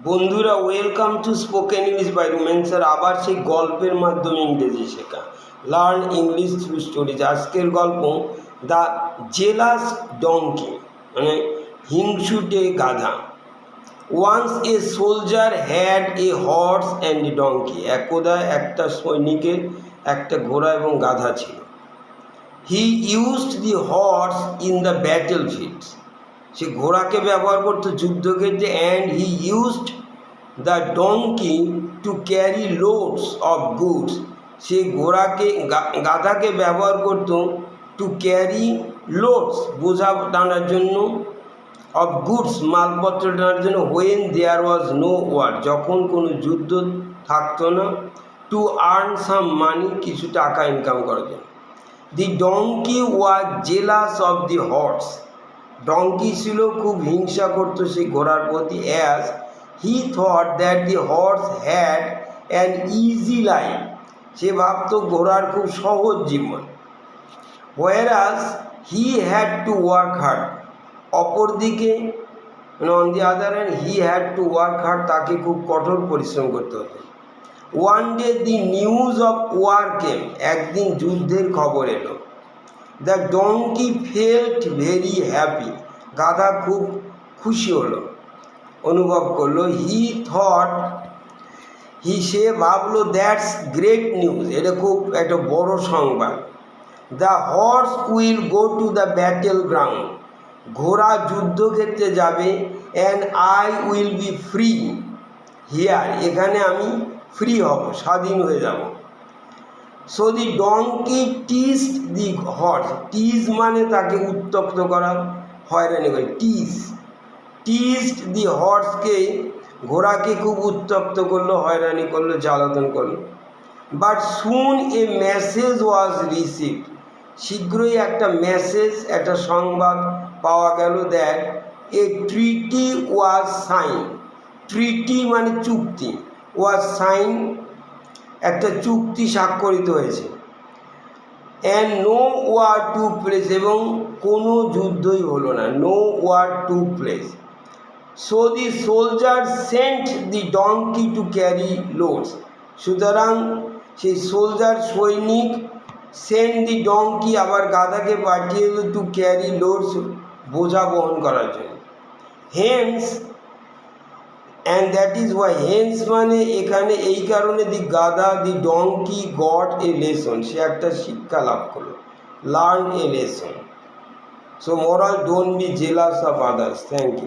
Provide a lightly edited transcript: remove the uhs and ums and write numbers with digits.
বন্ধুরা, welcome to spoken English by Romen sir. আবার সেই গল্পের মাধ্যমে ইংরেজি শেখা, লার্ন ইংলিশ থ্রু স্টোরিজ। আজকের গল্প দ্য জেলাস ডঙ্কি, মানে হিংসুটে গাধা। Once a soldier had a horse and a donkey. একদা একটা সৈনিকের একটা ঘোড়া এবং গাধা ছিল। He used the horse in the battle fields. সে ঘোড়াকে ব্যবহার করতো যুদ্ধক্ষেত্রে। And he used the donkey to carry loads of goods. সে গাধাকে ব্যবহার করতো টু ক্যারি লোডস, বোঝা টানার জন্য, অফ গুডস, মালপত্র টানার জন্য। When there was no war, যখন কোনো যুদ্ধ থাকতো না। টু আর্ন সাম মানি, কিছু টাকা ইনকাম করার জন্য। The donkey was jealous of the horse. Donkey ছিল খুব হিংসা করতো সেই ঘোড়ার প্রতি। As he thought that the horse had an easy life. সে ভাবতো ঘোড়ার খুব সহজ জীবন। Whereas he had to work hard. অপরদিকে on the other hand he had to work hard, তাকে খুব কঠোর পরিশ্রম করতে হতো। One day the news of war came. একদিন যুদ্ধের খবর এলো। The donkey felt very happy. গাধা খুব খুশি হলো, অনুভব করলো। সে ভাবলো দ্যাটস গ্রেট নিউজ, এটা খুব একটা বড় সংবাদ। The horse will go to the battle ground. ঘোড়া যুদ্ধক্ষেত্রে যাবে। And I will be free here, এখানে আমি ফ্রি হব, স্বাধীন হয়ে যাব। So the donkey teased the horse. Tease মানে তাকে উত্তপ্ত করা, হয়রানি করে। টিজড দি হর্সকে, ঘোড়াকে খুব উত্তপ্ত করলো, হয়রানি করলো, জ্বালাতন করলো। But soon A message was received. শীঘ্রই একটা মেসেজ, একটা সংবাদ পাওয়া গেল। That a treaty was sign. ট্রিটি মানে চুক্তি, ওয়াজ সাইন একটা চুক্তি স্বাক্ষরিত হয়েছে। And no war to place, এবং কোনো যুদ্ধই হলো না। No war to place. So the soldier sent the donkey to carry loads. সুতরাং সেই সৈনিক সেন্ট দি ডঙ্কি, আবার গাধাকে পাঠিয়ে দিল, টু ক্যারি লোডস, বোঝা বহন করার জন্য। Hence, and that is why, hence মানে এখানে এই কারণে, দি গাধা, the donkey got a lesson, সে একটা শিক্ষা লাভ করলো। Learn a lesson. So moral, don't be jealous of others. Thank you.